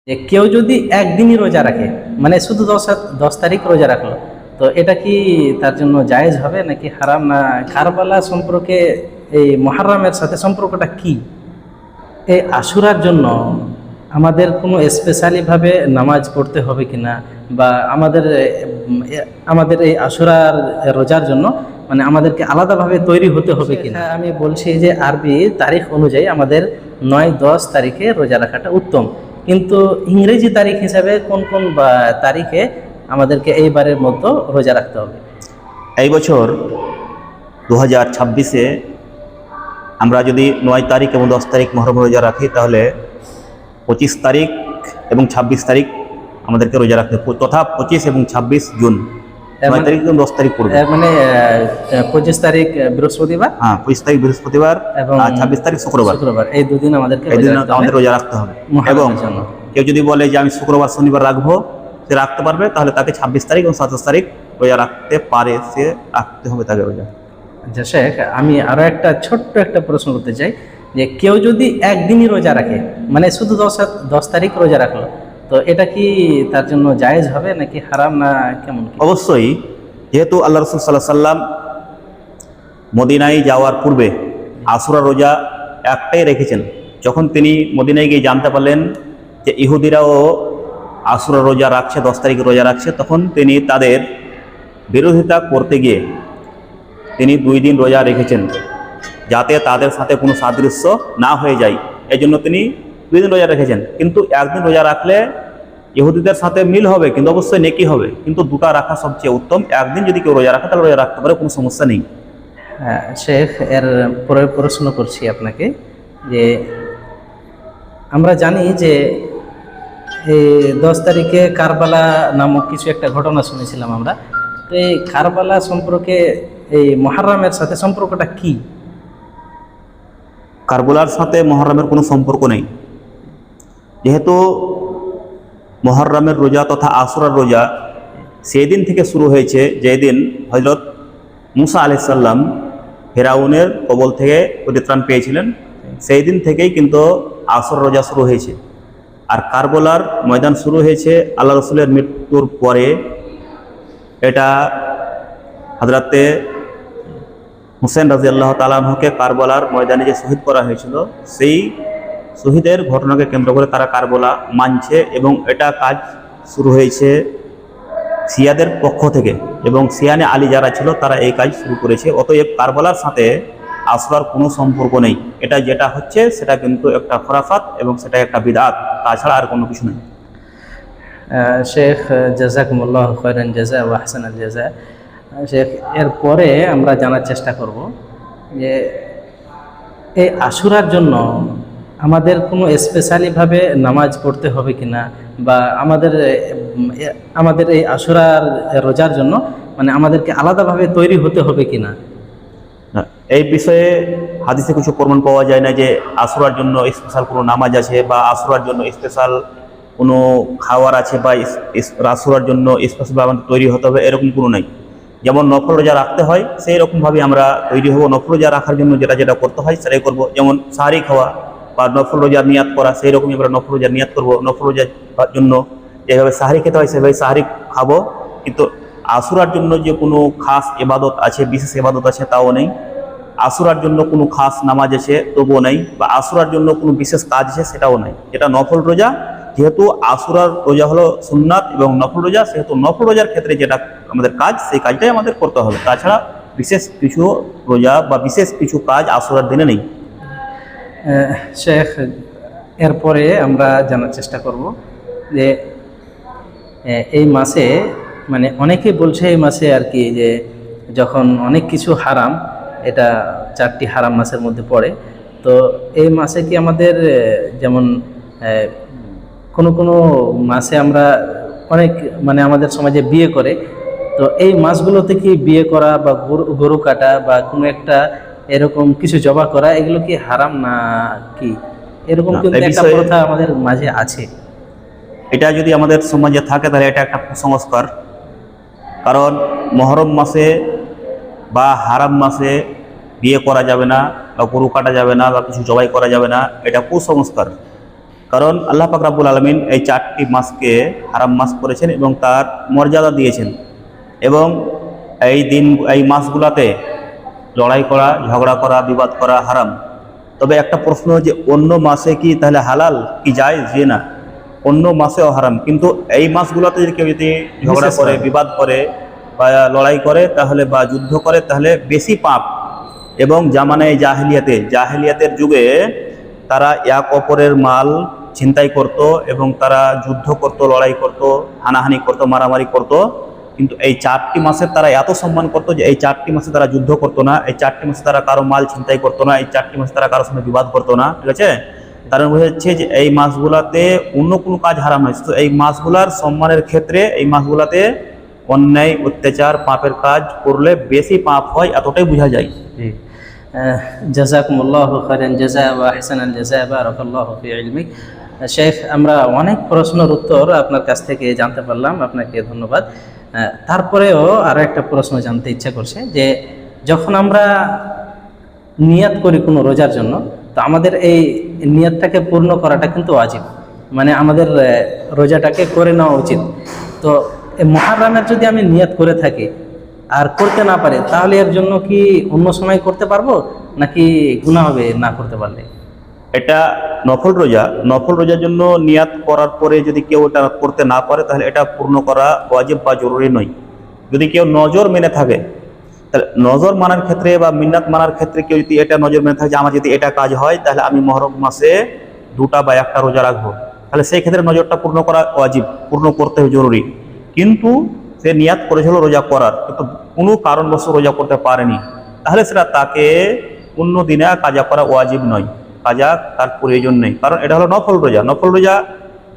যে কেউ যদি একদিনই রোজা রাখে, মানে শুধু 10 তারিখ রোজা রাখলো, তো এটা কি তার জন্য জায়েজ হবে নাকি হারাম? না কারবালা সম্পর্কে এই মুহররমের সাথে সম্পর্কটা কি? এই আশুরার জন্য আমাদের কোনো স্পেশালি ভাবে নামাজ পড়তে হবে কিনা, বা আমাদের এই আশুরার রোজার জন্য মানে আমাদেরকে আলাদাভাবে তৈরি হতে হবে কিনা? আমি বলছি যে আরবি তারিখ অনুযায়ী আমাদের 9-10 তারিখে রোজা রাখাটা উত্তম, কিন্তু ইংরেজি তারিখ হিসাবে কোন কোন তারিখে আমাদেরকে এইবারের মতো রোজা রাখতে হবে? এই বছর 2026-এ আমরা যদি 9 তারিখ এবং 10 তারিখ মহরম রোজা রাখি, তাহলে 25 তারিখ এবং 26 তারিখ আমাদেরকে রোজা রাখতে হবে, তথা 25 এবং 26 জুন। 9 তারিখ এবং 10 তারিখ পড়বে, মানে 25 তারিখ বৃহস্পতিবার, হ্যাঁ 25 তারিখ বৃহস্পতিবার এবং 26 তারিখ শুক্রবার, এই দুদিন আমাদেরকে আমাদের রোজা রাখতে হবে। এবং কেউ যদি বলে যে আমি শুক্রবার শনিবার রাখবো, সে রাখতে পারবে, তাহলে তাকে 26 তারিখ এবং 27 তারিখ রোজা রাখতে পারে, সে রাখতে হবে তাকে রোজা। আচ্ছা শেখ, আমি আরো ছোট্ট একটা প্রশ্ন করতে চাই, যে কেউ যদি একদিনই রোজা রাখে, মানে শুধু 10 তারিখ রোজা রাখলো, তো এটা কি তার জন্য জায়েজ হবে নাকি হারাম, না কেমন? অবশ্যই, যেহেতু আল্লাহ রাসূল সাল্লাল্লাহু আলাইহি সাল্লাম মদিনায় যাওয়ার পূর্বে আশুরা রোজা একটাই রেখেছেন। যখন তিনি মদিনায় গিয়ে জানতে পারলেন যে ইহুদিরাও আশুরা রোজা রাখছে, 10 তারিখ রোজা রাখছে, তখন তিনি তাদের বিরোধিতা করতে গিয়ে তিনি 2 দিন রোজা রেখেছেন, যাতে তাদের সাথে কোনো সাদৃশ্য না হয়ে যায়। এই জন্য তিনি 2 দিন রোজা রেখেছেন। কিন্তু একদিন রোজা রাখলে ইহুদিদের সাথে মিল হবে, কিন্তু অবশ্যই নেকি হবে, কিন্তু দুটা রাখা সবচেয়ে উত্তম। একদিন যদি কেউ রোজা রাখে, তাহলে রোজা রাখতে পারে, কোনো সমস্যা নেই। হ্যাঁ শেখ, এর পরে প্রশ্ন করছি আপনাকে, যে আমরা জানি যে এই 10 তারিখে কারবালা নামক কিছু একটা ঘটনা শুনেছিলাম আমরা, তো এই কারবালা সম্পর্কে এই মুহররমের সাথে সম্পর্কটা কি? কারবালার সাথে মুহররমের কোনো সম্পর্ক নেই, যেহেতু মুহররমের রোজা তথা আশুরার রোজা সেই দিন থেকে শুরু হয়েছে যেদিন হযরত মুসা আলাইহিস সালাম ফেরাউনের কবল থেকে পরিত্রাণ পেয়েছিলেন। সেই দিন থেকেই কিন্তু আশুরা রোজা শুরু হয়েছে। আর কারবালার ময়দান শুরু হয়েছে আল্লাহ রসুলের মৃত্যুর পরে। এটা হযরতে হুসেন রাদিয়াল্লাহু তাআলা আনহুকে কারবালার ময়দানে যে শহীদ করা হয়েছিল, সেই শহীদের ঘটনাকে কেন্দ্র করে তারা কারবালা মানছে, এবং এটা কাজ শুরু হয়েছে শিয়াদের পক্ষ থেকে, এবং শিয়ানে আলী যারা ছিল তারা এই কাজ শুরু করেছে। অতএব কারবালার সাথে আশুরার কোনো সম্পর্ক নেই। এটা যেটা হচ্ছে সেটা কিন্তু একটা খোরাফাত, এবং সেটা একটা বিদআত, তাছাড়া আর কোনো কিছু নেই। শেখ জাযাকুমুল্লাহু খায়রান জাযা ওয়া আহসানাল জাযা। শেখ, এরপরে আমরা জানার চেষ্টা করব যে এই আশুরার জন্য আমাদের কোনো স্পেশালিভাবে নামাজ পড়তে হবে কিনা, বা আমাদের এই আশুরার রোজার জন্য মানে আমাদেরকে আলাদাভাবে তৈরি হতে হবে কিনা? এই বিষয়ে হাদিসে কিছু প্রমাণ পাওয়া যায় না যে আশুরার জন্য স্পেশাল কোনো নামাজ আছে, বা আশুরার জন্য স্পেশাল কোনো খাওয়ার আছে, বা আশুরার জন্য স্পেশালভাবে আমাদের তৈরি হতে হবে, এরকম কোনো নাই। যেমন নফল রোজা রাখতে হয়, সেই রকমভাবে আমরা তৈরি হব। নফল রোজা রাখার জন্য যেটা যেটা করতে হয় সেটাই করব। যেমন সাহারি খাওয়া বা নফল রোজার নিয়াত করা, সেই রকমই আমরা নফল রোজার নিয়াত করব। নফল রোজার জন্য যেভাবে সাহারি খেতে হয় সেভাবে সাহারি খাবো। কিন্তু আশুরার জন্য যে কোনো খাস ইবাদত আছে, বিশেষ ইবাদত আছে, তাও নেই। আশুরার জন্য কোনো খাস নামাজ আছে, তবুও নেই। বা আশুরার জন্য কোনো বিশেষ কাজ আছে, সেটাও নাই। এটা নফল রোজা, যেহেতু আশুরার রোজা হলো সুন্নাত এবং নফল রোজা, সেহেতু নফল রোজার ক্ষেত্রে যেটা আমাদের কাজ, সেই কাজটাই আমাদের করতে হবে। তাছাড়া বিশেষ কিছু রোজা বা বিশেষ কিছু কাজ আশুরার দিনে নেই। শেখ, এরপরে আমরা জানার চেষ্টা করব যে এই মাসে মানে অনেকে বলছে এই মাসে আর কি, যে যখন অনেক কিছু হারাম, এটা 4টি হারাম মাসের মধ্যে পড়ে, তো এই মাসে কি আমাদের যেমন কোনো কোনো মাসে আমরা অনেক মানে আমাদের সমাজে বিয়ে করে, তো এই মাসগুলোতে কি বিয়ে করা বা গরু কাটা বা কোনো একটা এরকম কিছু জবা করা, এগুলো কি হারাম না কি? এরকম কিন্তু একটা প্রথা আমাদের মাঝে আছে। এটা যদি আমাদের সমাজে থাকে, তাহলে এটা একটা কুসংস্কার। কারণ মহরম মাসে বা হারাম মাসে বিয়ে করা যাবে না, বা গরু কাটা যাবে না, বা কিছু জবাই করা যাবে না, এটা কুসংস্কার। কারণ আল্লাহ পাক রাব্বুল আলামিন এই 4টি মাসকে হারাম মাস করেছেন এবং তার মর্যাদা দিয়েছেন। এবং এই মাসগুলাতে লড়াই করা, ঝগড়া করা, বিবাদ করা হারাম। তবে একটা প্রশ্ন, যে অন্য মাসে কি তাহলে হালাল কি যায়? যে না, অন্য মাসেও হারাম, কিন্তু এই মাসগুলোতে যদি কেউ যদি ঝগড়া করে, বিবাদ করে বা লড়াই করে তাহলে, বা যুদ্ধ করে, তাহলে বেশি পাপ। এবং জামানায় জাহেলিয়াতের যুগে তারা এক অপরের মাল ছিনতাই করত এবং তারা যুদ্ধ করত, লড়াই করত, হানাহানি করত, মারামারি করত। কিন্তু এই 4টি মাসের তারা এত সম্মান করত যে এই 4টি মাসে তারা যুদ্ধ করতো না, এই 4টি মাসে তারা কারো মাল ছিনতাই করতো না, এই 4টি মাসে তারা কারোর সঙ্গে বিবাদ করতো না। ঠিক আছে, তার বোঝা যাচ্ছে যে এই মাসগুলাতে অন্য কোনো কাজ হারাম নয়, তো এই মাসগুলার সম্মানের ক্ষেত্রে এই মাসগুলাতে অন্যায়, অত্যাচার, পাপের কাজ করলে বেশি পাপ হয়, এতটাই বোঝা যায়। জি, জাযাকুমুল্লাহু খাইরান জাযা ওয়া আহসানাল জাযা, বারাকাল্লাহু ফি ইলমিক। শেখ, আমরা অনেক প্রশ্নের উত্তর আপনার কাছ থেকে জানতে পারলাম, আপনাকে ধন্যবাদ। তারপরেও আরো একটা প্রশ্ন জানতে ইচ্ছা করছে, যে যখন আমরা নিয়াত করি কোনো রোজার জন্য, তো আমাদের এই নিয়াতটাকে পূর্ণ করাটা কিন্তু ওয়াজিব, মানে আমাদের রোজাটাকে করে নেওয়া উচিত। তো এই মুহররমের যদি আমি নিয়াত করে থাকি আর করতে না পারি, তাহলে এর জন্য কি অন্য সময় করতে পারবো, নাকি গুনাহ হবে না করতে পারলে? এটা নফল রোজার জন্য নিয়াত করার পরে যদি কেউ এটা করতে না পারে, তাহলে এটা পূর্ণ করা ওয়াজিব বা জরুরি নয়। যদি কেউ নজর মেনে থাকে, তাহলে নজর মানার ক্ষেত্রে বা মিন্নাত মানার ক্ষেত্রে কেউ যদি এটা নজর মেনে থাকে যে আমার যদি এটা কাজ হয় তাহলে আমি মুহররম মাসে 2টা বা 1টা রোজা রাখবো, তাহলে সেই ক্ষেত্রে নজরটা পূর্ণ করা ওয়াজিব, পূর্ণ করতে জরুরি। কিন্তু সে নিয়াত করেছিল রোজা করার, কিন্তু কোনো কারণবশত রোজা করতে পারেনি, তাহলে সেটা তাকে অন্য দিনে কাজা করা ওয়াজিব নয়, কাজা তার প্রয়োজন নেই। কারণ এটা হলো নফল রোজা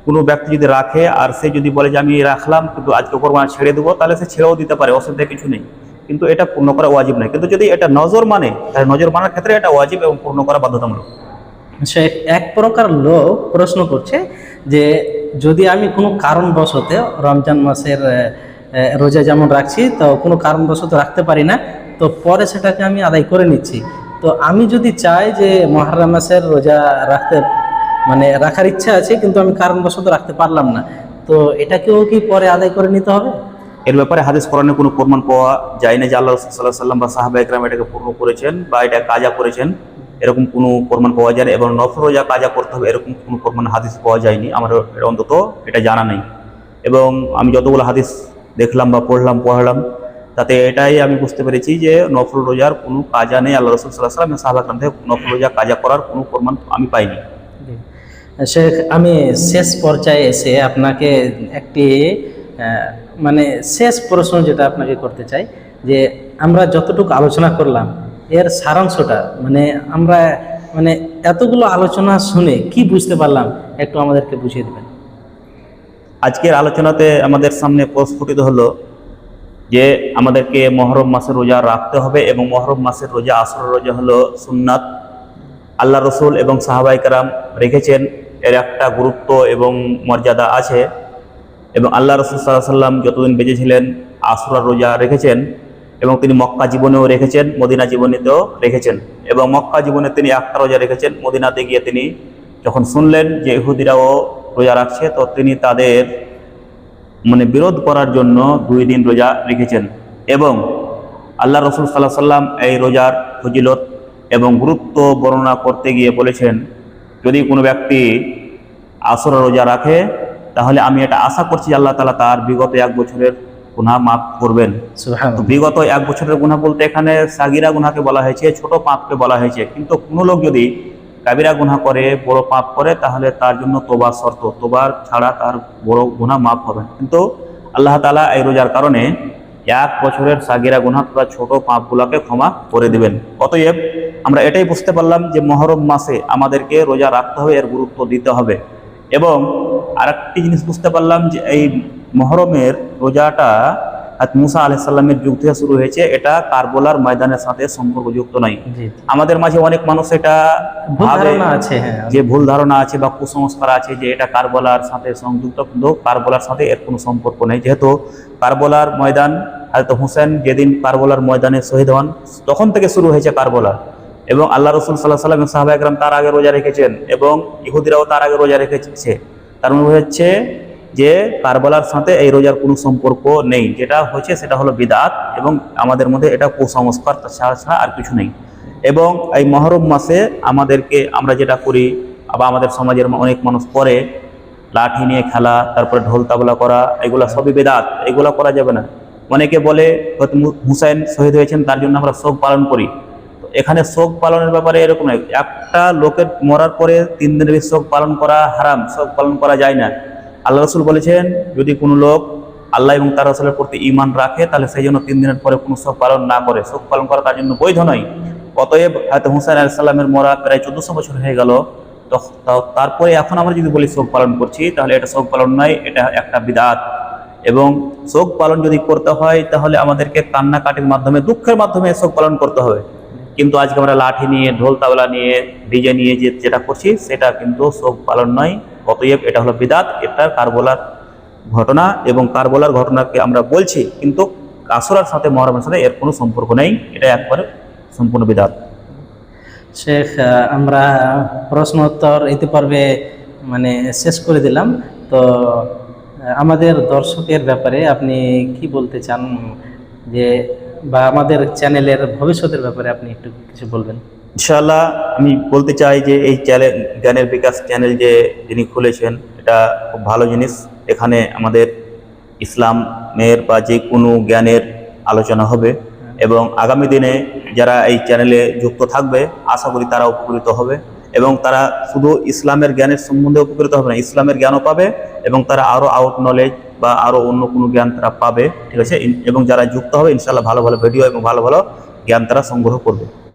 কোনো ব্যক্তি যদি রাখে আর সে যদি বলে যে আমি রাখলাম কিন্তু আজকে করবো না, ছেড়ে দেবো, তাহলে সে ছেড়েও দিতে পারে, অসুবিধা কিছু নেই, কিন্তু এটা পূর্ণ করা ওয়াজিব নয়। কিন্তু যদি এটা নজর মানে, তাহলে নজর মানার ক্ষেত্রে এটা ওয়াজিব এবং পূর্ণ করা বাধ্যতামূলক। সে এক প্রকার লোক প্রশ্ন করছে যে যদি আমি কোনো কারণবশত রমজান মাসের রোজা যেমন রাখছি, তো কোনো কারণবশত রাখতে পারি না, তো পরে সেটাকে আমি আদায় করে নিচ্ছি। তো আমি যদি চাই যে মুহররম মাসের রোজা রাখার ইচ্ছা আছে, কিন্তু আমি কারণবশত রাখতে পারলাম না, তো এটাকেও কি পরে আদায় করে নিতে হবে? এর ব্যাপারে হাদিস কোরআনে কোনো প্রমাণ পাওয়া যায় না যে আল্লাহ রাসূল সাল্লাল্লাহু আলাইহি ওয়াসাল্লাম বা সাহাবা ইকরাম এটাকে পূর্ণ করেছেন বা এটা কাজা করেছেন, এরকম কোনো প্রমাণ পাওয়া যায় না। এবং নফল রোজা কাজা করতে হবে এরকম কোনো প্রমাণ হাদিস পাওয়া যায়নি, আমার অন্তত এটা জানা নেই। এবং আমি যতগুলো হাদিস দেখলাম বা পড়লাম তাতে এটাই আমি বুঝতে পেরেছি যে নফল রোজার কোনো কাজা নেই। আল্লাহ রাসূল সাল্লাল্লাহু আলাইহি ওয়াসাল্লাম এবং সাহাবা ইকরাম থেকে নফল রোজা কাজা করার কোনো প্রমাণ আমি পাইনি। শেখ, আমি শেষ পর্যায়ে এসে আপনাকে একটি শেষ প্রশ্ন যেটা আপনাকে করতে চাই, যে আমরা যতটুকু আলোচনা করলাম এর সারাংশটা, আমরা এতগুলো আলোচনা শুনে কি বুঝতে পারলাম, একটু আমাদেরকে বুঝিয়ে দেবেন। আজকের আলোচনাতে আমাদের সামনে প্রস্ফুটিত হলো যে আমাদেরকে মুহররম মাসের রোজা রাখতে হবে এবং মুহররম মাসের রোজা আসরের রোজা হলো সুন্নাত, আল্লাহ রসুল এবং সাহাবায়ে কেরাম রেখেছেন, এর একটা গুরুত্ব এবং মর্যাদা আছে। এবং আল্লাহ রসুল সাল্লাল্লাহু আলাইহি ওয়াসাল্লাম যতদিন বেঁচে ছিলেন আশুরার রোজা রেখেছেন, এবং তিনি মক্কা জীবনেও রেখেছেন, মদিনা জীবনেতেও রেখেছেন। এবং মক্কা জীবনে তিনি একটা রোজা রেখেছেন, মদিনাতে গিয়ে তিনি যখন শুনলেন যে ইহুদিরাও রোজা রাখছে, তো তিনি তাদের বিরোধ করার জন্য 2 দিন রোজা রেখেছেন। এবং আল্লাহ রসুল সাল্লাল্লাহু আলাইহি ওয়াসাল্লাম এই রোজার ফজিলত এবং গুরুত্ব বর্ণনা করতে গিয়ে বলেছেন, যদি কোনো ব্যক্তি আসরের রোজা রাখে তাহলে আমি এটা আশা করছি আল্লাহ তাআলা তার বিগত 1 বছরের গুনাহ মাফ করবেন। সুবহানাল্লাহ। বিগত 1 বছরের গুনাহ বলতে এখানে সাগিরা গুনাহকে বলা হয়েছে, ছোট পাপকে বলা হয়েছে। কিন্তু কোনো লোক যদি কাবিরা গুনাহ করে, বড় পাপ করে, তাহলে তার জন্য তওবা শর্ত, তওবার ছাড়া তার বড় গুনাহ মাফ হবে। কিন্তু আল্লাহ তাআলা এই রোজার কারণে 1 বছরের সাগিরা গুনাহ বা ছোট পাপগুলোকে ক্ষমা করে দিবেন। অতএব আমরা এটাই বুঝতে পারলাম যে মুহররম মাসে আমাদেরকে রোজা রাখতে হবে, এর গুরুত্ব দিতে হবে। এবং আরেকটি জিনিস বুঝতে পারলাম যে এই মুহররমের রোজাটা মুসা আলাইহিস সালামের যুগ থেকে শুরু হয়েছে, এটা কারবালার ময়দানের সাথে সম্পর্কযুক্ত নয়। আমাদের মাঝে অনেক মানুষ এটা ভাবে যে ভুল ধারণা আছে বা কুসংস্কার আছে যে এটা কারবালার সাথে সংযুক্ত, কিন্তু কারবালার সাথে এর কোনো সম্পর্ক নেই। যেহেতু কারবালার ময়দান, হযরত হুসেন যেদিন কারবালার ময়দানে শহীদ হন তখন থেকে শুরু হয়েছে কারবালা। এবং আল্লাহ রসুল সাল্লাহ সাল্লাম এবং সাহাবা একরাম তার আগে রোজা রেখেছেন এবং ইহুদিরাও তার আগে রোজা রেখেছে। তার মানে হচ্ছে যে কারবালার সাথে এই রোজার কোনো সম্পর্ক নেই। যেটা হচ্ছে সেটা হলো বিদআত এবং আমাদের মধ্যে এটা কুসংস্কার ছাড়া আর কিছু নেই। এবং এই মহরম মাসে আমরা যেটা করি, আবার আমাদের সমাজের অনেক মানুষ করে, লাঠি নিয়ে খেলা, তারপরে ঢোল তাবলা করা, এগুলা সবই বিদআত, এগুলা করা যাবে না। অনেকে বলে হয়তো হুসাইন শহীদ হয়েছেন তার জন্য আমরা শোক পালন করি। তো এখানে শোক পালনের ব্যাপারে এরকম নয়, একটা লোকের মরার পরে 3 দিনের শোক পালন করা হারাম, শোক পালন করা যায় না। আল্লাহ রসুল বলেছেন যদি কোনো লোক আল্লাহ এবং তার রসুলের প্রতি ঈমান রাখে তাহলে সেই জন্য 3 দিনের পরে কোনো শোক পালন না করে, শোক পালন করা তার জন্য বৈধ নয়। অতএব হয়তো হুসাইন আলাইহিস সালামের মরা প্রায় 1400 বছর হয়ে গেল, তো তারপরে এখন আমরা যদি বলি শোক পালন করছি, তাহলে এটা শোক পালন নয়, এটা একটা বিদআত। এবং শোক পালন যদি করতে হয় তাহলে আমাদেরকে কান্নাকাটির মাধ্যমে, দুঃখের মাধ্যমে শোক পালন করতে হবে। কিন্তু আজকে আমরা লাঠি নিয়ে, ঢোল তাবলা নিয়ে, ডিজে নিয়ে যেটা করছি সেটা কিন্তু শোক পালন নয়। অতএব এটা হলো বিদআত, এটা কারবালার ঘটনা, এবং কারবালার ঘটনাকে আমরা বলছি, কিন্তু আশুরার সাথে মুহররমের সাথে এর কোনো সম্পর্ক নেই, এটা একবারে সম্পূর্ণ বিদআত। শেখ, আমরা প্রশ্ন উত্তর ইতিপূর্বে মানে শেষ করে দিলাম। তো আমাদের দর্শকের ব্যাপারে আপনি কি বলতে চান, যে বা আমাদের চ্যানেলের ভবিষ্যতের ব্যাপারে আপনি একটু কিছু বলবেন? ইনশাআল্লাহ আমি বলতে চাই যে এই চ্যানেল, জ্ঞানের বিকাশ চ্যানেল যে যিনি খুলেছেন, এটা খুব ভালো জিনিস। এখানে আমাদের ইসলামের বা যে কোনো জ্ঞানের আলোচনা হবে, এবং আগামী দিনে যারা এই চ্যানেলে যুক্ত থাকবে আশা করি তারা উপকৃত হবে, এবং তারা শুধু ইসলামের জ্ঞানের সম্বন্ধে উপকৃত হবে না, ইসলামের জ্ঞানও পাবে, এবং তারা আরও আউট নলেজ বা আরও অন্য কোনো জ্ঞান তারা পাবে, ঠিক আছে। এবং যারা যুক্ত হবে ইনশাআল্লাহ ভালো ভালো ভিডিও এবং ভালো ভালো জ্ঞান তারা সংগ্রহ করবে।